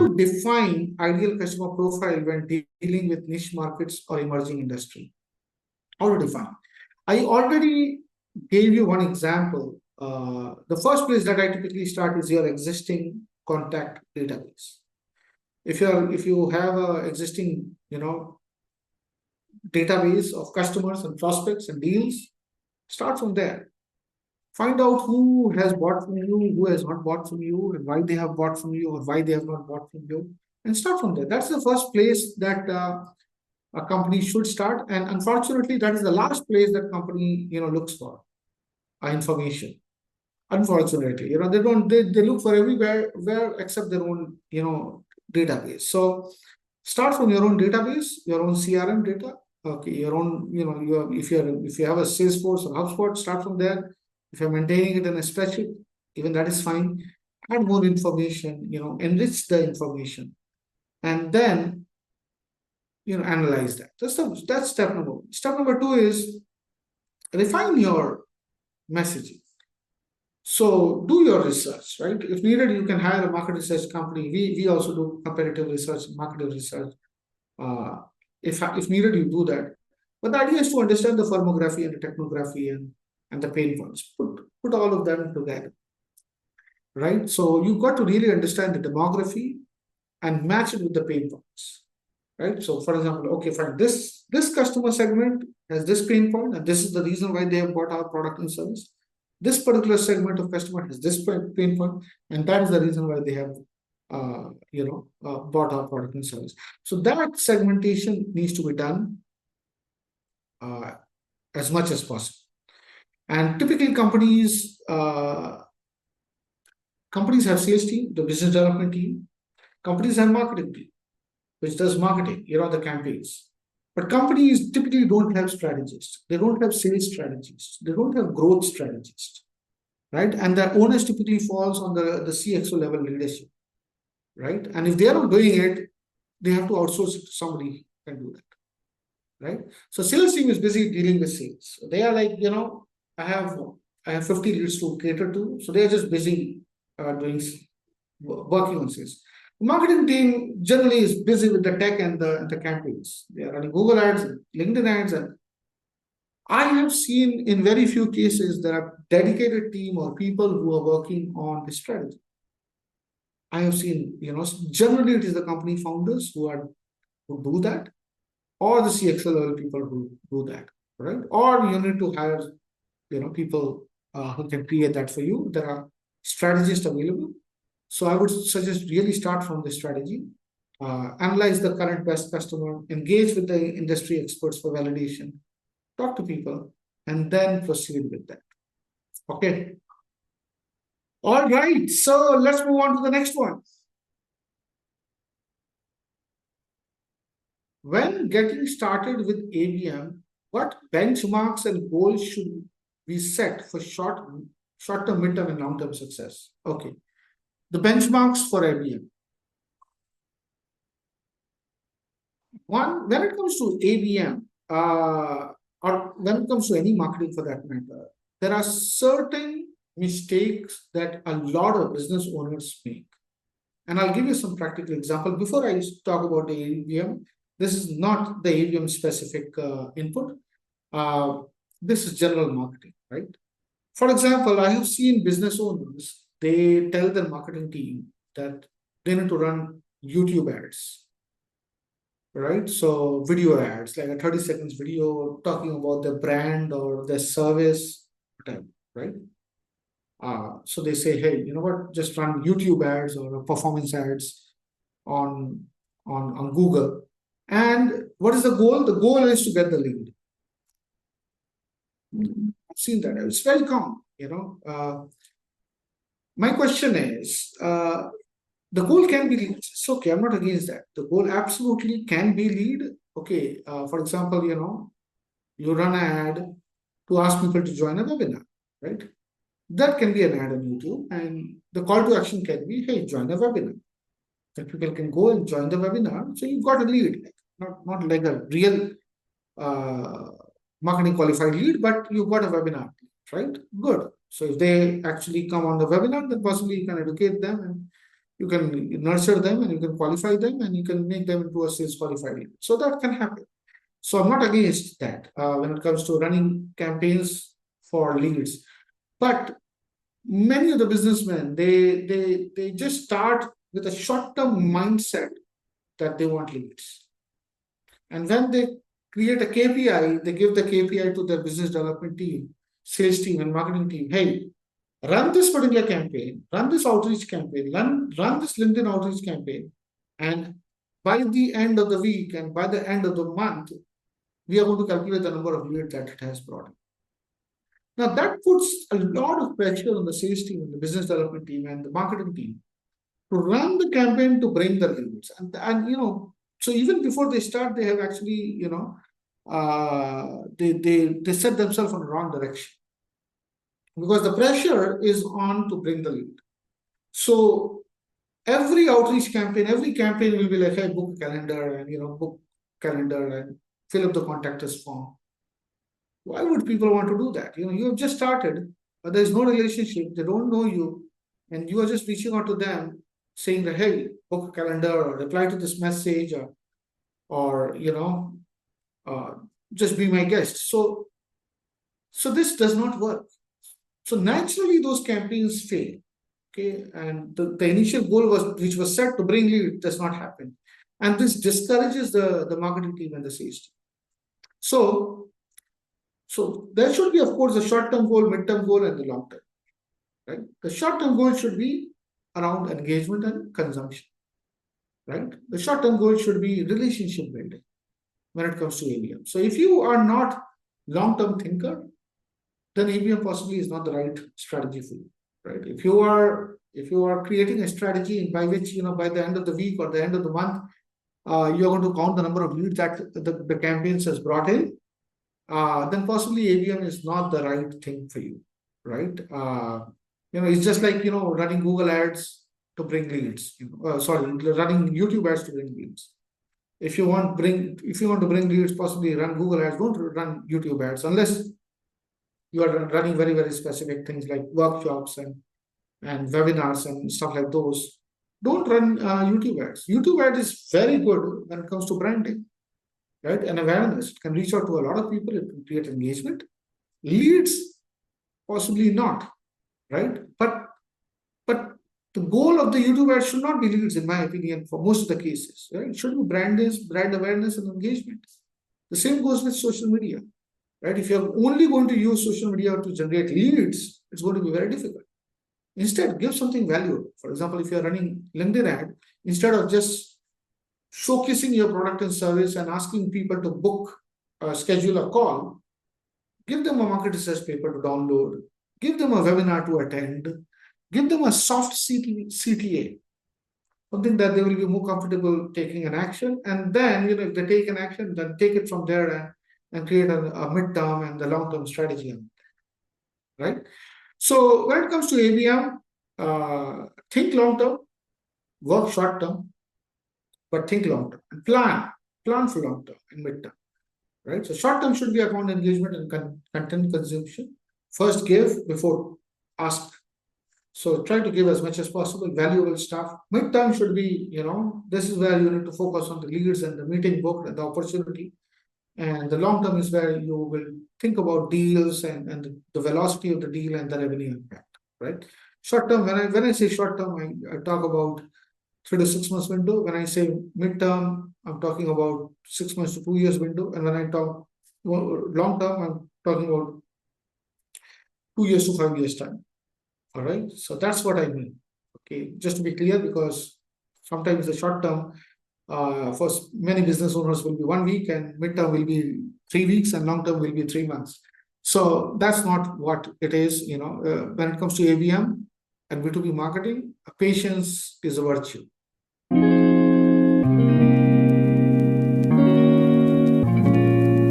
to define ideal customer profile when dealing with niche markets or emerging industry? How to define? I already gave you one example. The first place that I typically start is your existing contact database. If you have a existing database of customers and prospects and deals, start from there. Find out who has bought from you, who has not bought from you, and why they have bought from you or why they have not bought from you, and start from there. That's the first place that a company should start, and unfortunately, that is the last place that company looks for information. Unfortunately, they look for everywhere where except their own database. So start from your own database, your own CRM data. Okay, your own if you have a Salesforce or HubSpot, start from there. If you're maintaining it in a spreadsheet, even that is fine. Add more information, enrich the information, and then analyze that. That's step number one. Step number two is refine your messaging. So do your research, right? If needed, you can hire a market research company. We also do comparative research, market research. If needed, you do that. But the idea is to understand the firmography and the technography and the pain points. Put all of them together, right? So you've got to really understand the demography and match it with the pain points, right? So for example, okay, fine, this customer segment has this pain point, and this is the reason why they have bought our product and service. This particular segment of customer has this pain point, and that is the reason why they have bought our product and service. So that segmentation needs to be done as much as possible. And typically companies have sales team, the business development team. Companies have marketing team, which does marketing, the campaigns. But companies typically don't have strategists. They don't have sales strategists. They don't have growth strategists, right? And the onus typically falls on the CXO level leadership, right? And if they are not doing it, they have to outsource it to somebody who can do that, right? So sales team is busy dealing with sales. So they are like, I have 50 leads to cater to, so they are just busy working on sales. The marketing team generally is busy with the tech and the campaigns. They are running Google ads, and LinkedIn ads, and I have seen in very few cases there are dedicated team or people who are working on the strategy. I have seen, generally it is the company founders who do that, or the CXO level people who do that, right? Or you need to hire, people who can create that for you. There are strategists available. So I would suggest really start from the strategy, analyze the current best customer, engage with the industry experts for validation, talk to people, and then proceed with that. Okay. All right. So let's move on to the next one. When getting started with ABM, what benchmarks and goals should be set for short-term, midterm, and long-term success? Okay. The benchmarks for ABM. One, when it comes to ABM, or when it comes to any marketing for that matter, there are certain mistakes that a lot of business owners make. And I'll give you some practical example. Before I talk about the ABM, this is not the ABM specific input. This is general marketing, right? For example, I have seen business owners, they tell their marketing team that they need to run YouTube ads, right? So video ads, like a 30 seconds video talking about their brand or their service, whatever, right? So they say, hey, you know what, just run YouTube ads or performance ads on Google. And what is the goal? The goal is to get the lead. I've seen that. It's very common, My question is, the goal can be lead. It's okay, I'm not against that. The goal absolutely can be lead. Okay, for example, you run an ad to ask people to join a webinar, right? That can be an ad on YouTube, and the call to action can be, hey, join the webinar. That people can go and join the webinar. So you've got a lead, not like a real marketing qualified lead, but you've got a webinar, right? Good. So if they actually come on the webinar, then possibly you can educate them and You can nurture them and you can qualify them and you can make them into a sales qualified lead. So that can happen. So I'm not against that when it comes to running campaigns for leads. But many of the businessmen, they just start with a short-term mindset that they want leads. And when they create a KPI, they give the KPI to their business development team, sales team, and marketing team. Hey, run this particular campaign, run this outreach campaign, run this LinkedIn outreach campaign. And by the end of the week and by the end of the month, we are going to calculate the number of leads that it has brought in. Now, that puts a lot of pressure on the sales team, and the business development team, and the marketing team to run the campaign to bring the leads. And so even before they start, they have actually, they set themselves on the wrong direction because the pressure is on to bring the lead. So every outreach campaign, every campaign will be like, hey, book a calendar and, book calendar and fill up the contact us form. Why would people want to do that? You have just started, but there is no relationship. They don't know you, and you are just reaching out to them saying that, hey, book a calendar or reply to this message or just be my guest. So this does not work. So naturally, those campaigns fail. Okay, and the initial goal which was set to bring lead does not happen, and this discourages the marketing team and the sales team. So there should be, of course, a short-term goal, mid-term goal, and the long-term. Right? The short-term goal should be around engagement and consumption. Right? The short-term goal should be relationship building when it comes to ABM. So if you are not long-term thinker, then ABM possibly is not the right strategy for you. Right? If you are creating a strategy by which by the end of the week or the end of the month, you are going to count the number of leads that the campaigns has brought in, then possibly ABM is not the right thing for you, right? It's just like running Google ads to bring leads. Running YouTube ads to bring leads. If you want to bring leads, possibly run Google ads. Don't run YouTube ads unless you are running very, very specific things like workshops and webinars and stuff like those. Don't run YouTube ads. YouTube ad is very good when it comes to branding. Right? And awareness. It can reach out to a lot of people. It can create engagement. Leads, possibly not. Right? But the goal of the YouTube ad should not be leads, in my opinion, for most of the cases. Right? It should be brand awareness and engagement. The same goes with social media. Right? If you're only going to use social media to generate leads, it's going to be very difficult. Instead, give something valuable. For example, if you're running LinkedIn ad, instead of just showcasing your product and service and asking people to schedule a call, give them a market research paper to download, give them a webinar to attend, give them a soft CTA, something that they will be more comfortable taking an action. And then, if they take an action, then take it from there and create a mid-term and the long-term strategy. Right? So when it comes to ABM, think long-term, work short-term, but think long-term and plan for long-term and mid-term, right? So short-term should be account engagement and content consumption. First give before ask. So try to give as much as possible, valuable stuff. Mid-term should be, this is where you need to focus on the leads and the meeting book and the opportunity. And the long-term is where you will think about deals and the velocity of the deal and the revenue impact, right? Short-term, when I say short-term, I talk about 3 to 6 months window. When I say mid-term, I'm talking about 6 months to 2 years window. And when I talk long-term, I'm talking about 2 years to 5 years time. All right. So that's what I mean. Okay. Just to be clear, because sometimes the short-term for many business owners will be 1 week and mid-term will be 3 weeks and long-term will be 3 months. So that's not what it is. When it comes to ABM and B2B marketing, patience is a virtue.